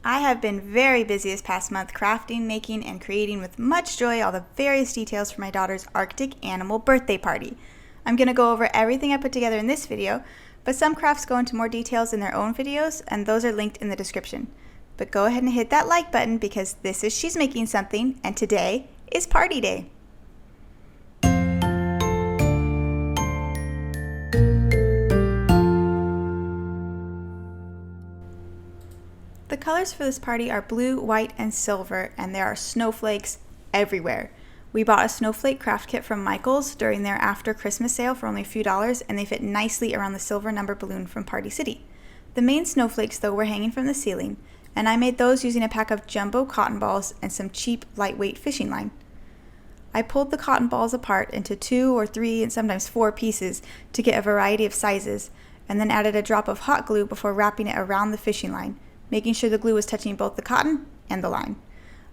I have been very busy this past month crafting, making, and creating with much joy all the various details for my daughter's Arctic animal birthday party. I'm going to go over everything I put together in this video, but some crafts go into more details in their own videos, and those are linked in the description. But go ahead and hit that like button because this is She's Making Something, and today is party day. The colors for this party are blue, white, and silver, and there are snowflakes everywhere. We bought a snowflake craft kit from Michael's during their after Christmas sale for only a few dollars, and they fit nicely around the silver number balloon from Party City. The main snowflakes, though, were hanging from the ceiling, and I made those using a pack of jumbo cotton balls and some cheap, lightweight fishing line. I pulled the cotton balls apart into 2 or 3 and sometimes 4 pieces to get a variety of sizes, and then added a drop of hot glue before wrapping it around the fishing line, making sure the glue was touching both the cotton and the line.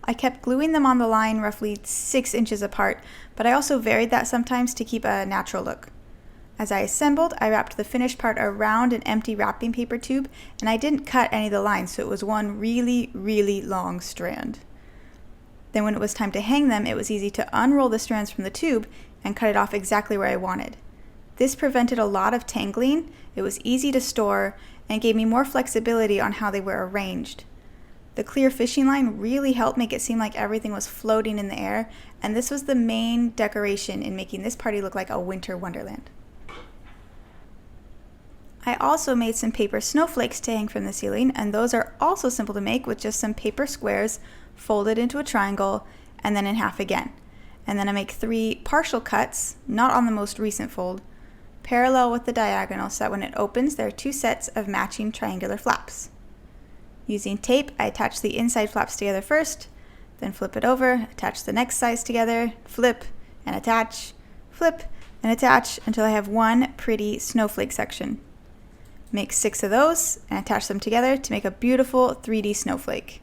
I kept gluing them on the line roughly 6 inches apart, but I also varied that sometimes to keep a natural look. As I assembled, I wrapped the finished part around an empty wrapping paper tube, and I didn't cut any of the lines, so it was one really, really long strand. Then when it was time to hang them, it was easy to unroll the strands from the tube and cut it off exactly where I wanted. This prevented a lot of tangling, it was easy to store, and gave me more flexibility on how they were arranged. The clear fishing line really helped make it seem like everything was floating in the air, and this was the main decoration in making this party look like a winter wonderland. I also made some paper snowflakes to hang from the ceiling, and those are also simple to make with just some paper squares folded into a triangle and then in half again. And then I make 3 partial cuts, not on the most recent fold, parallel with the diagonal so that when it opens there are 2 sets of matching triangular flaps. Using tape, I attach the inside flaps together first, then flip it over, attach the next sides together, flip and attach, flip and attach until I have one pretty snowflake section. Make 6 of those and attach them together to make a beautiful 3D snowflake.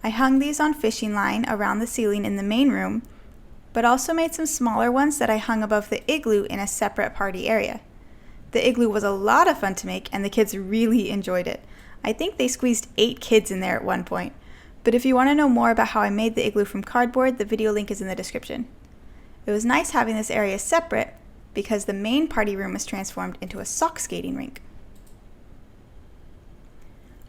I hung these on fishing line around the ceiling in the main room, but also made some smaller ones that I hung above the Igloo in a separate party area. The Igloo was a lot of fun to make, and the kids really enjoyed it. I think they squeezed 8 kids in there at one point. But if you want to know more about how I made the Igloo from cardboard, the video link is in the description. It was nice having this area separate because the main party room was transformed into a sock skating rink.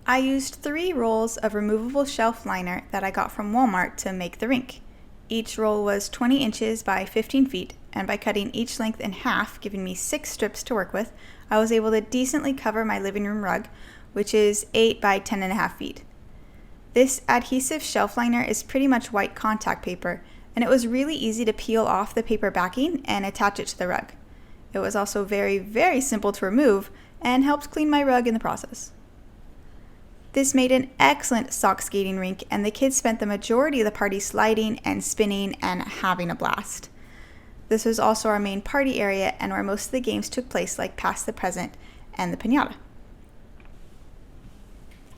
I used 3 rolls of removable shelf liner that I got from Walmart to make the rink. Each roll was 20 inches by 15 feet, and by cutting each length in half, giving me 6 strips to work with, I was able to decently cover my living room rug, which is 8 by 10.5 feet. This adhesive shelf liner is pretty much white contact paper, and it was really easy to peel off the paper backing and attach it to the rug. It was also very, very simple to remove and helped clean my rug in the process. This made an excellent sock skating rink, and the kids spent the majority of the party sliding and spinning and having a blast. This was also our main party area and where most of the games took place, like Pass the Present and the Pinata.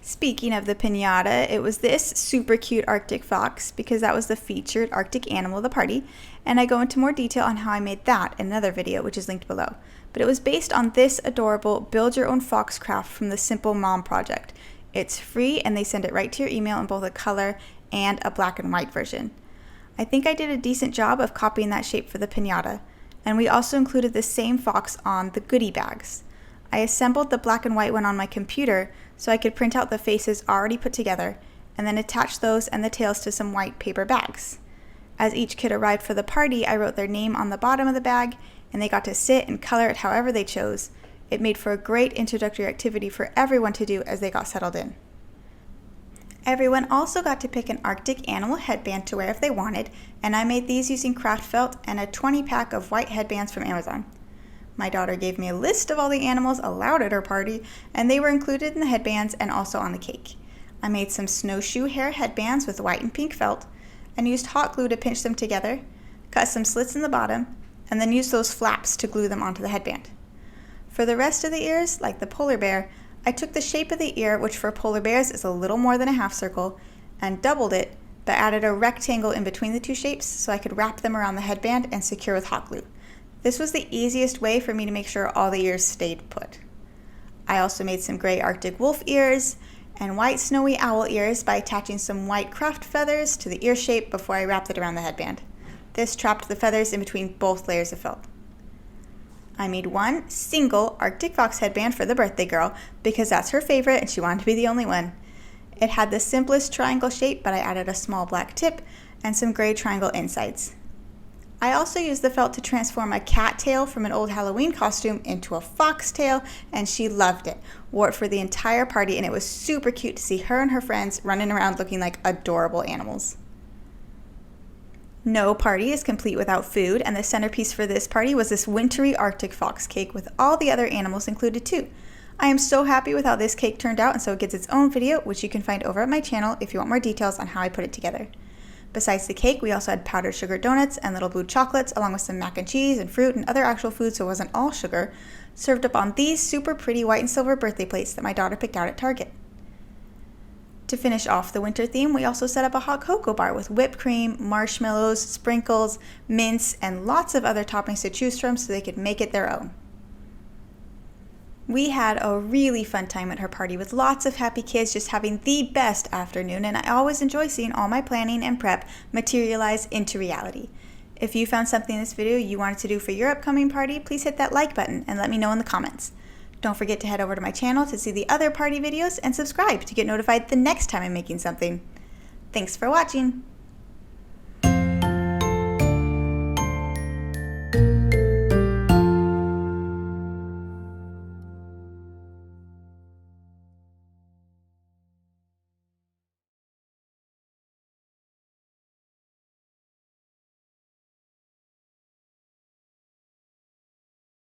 Speaking of the Pinata, it was this super cute Arctic fox because that was the featured Arctic animal of the party, and I go into more detail on how I made that in another video, which is linked below. But it was based on this adorable build-your-own fox craft from the Simple Mom project. It's free, and they send it right to your email in both a color and a black and white version. I think I did a decent job of copying that shape for the Pinata, and we also included the same fox on the goodie bags. I assembled the black and white one on my computer so I could print out the faces already put together, and then attach those and the tails to some white paper bags. As each kid arrived for the party, I wrote their name on the bottom of the bag, and they got to sit and color it however they chose. It made for a great introductory activity for everyone to do as they got settled in. Everyone also got to pick an Arctic animal headband to wear if they wanted, and I made these using craft felt and a 20-pack of white headbands from Amazon. My daughter gave me a list of all the animals allowed at her party, and they were included in the headbands and also on the cake. I made some snowshoe hair headbands with white and pink felt, and used hot glue to pinch them together, cut some slits in the bottom, and then used those flaps to glue them onto the headband. For the rest of the ears, like the polar bear, I took the shape of the ear, which for polar bears is a little more than a half circle, and doubled it, but added a rectangle in between the 2 shapes so I could wrap them around the headband and secure with hot glue. This was the easiest way for me to make sure all the ears stayed put. I also made some gray Arctic wolf ears and white snowy owl ears by attaching some white craft feathers to the ear shape before I wrapped it around the headband. This trapped the feathers in between both layers of felt. I made one single Arctic Fox headband for the birthday girl because that's her favorite and she wanted to be the only one. It had the simplest triangle shape, but I added a small black tip and some gray triangle insides. I also used the felt to transform a cat tail from an old Halloween costume into a fox tail, and she loved it. Wore it for the entire party, and it was super cute to see her and her friends running around looking like adorable animals. No party is complete without food, and the centerpiece for this party was this wintry Arctic Fox cake with all the other animals included too. I am so happy with how this cake turned out, and so it gets its own video, which you can find over at my channel if you want more details on how I put it together. Besides the cake, we also had powdered sugar donuts and little blue chocolates, along with some mac and cheese and fruit and other actual food, so it wasn't all sugar, served up on these super pretty white and silver birthday plates that my daughter picked out at Target. To finish off the winter theme, we also set up a hot cocoa bar with whipped cream, marshmallows, sprinkles, mints, and lots of other toppings to choose from so they could make it their own. We had a really fun time at her party with lots of happy kids just having the best afternoon, and I always enjoy seeing all my planning and prep materialize into reality. If you found something in this video you wanted to do for your upcoming party, please hit that like button and let me know in the comments. Don't forget to head over to my channel to see the other party videos and subscribe to get notified the next time I'm making something. Thanks for watching!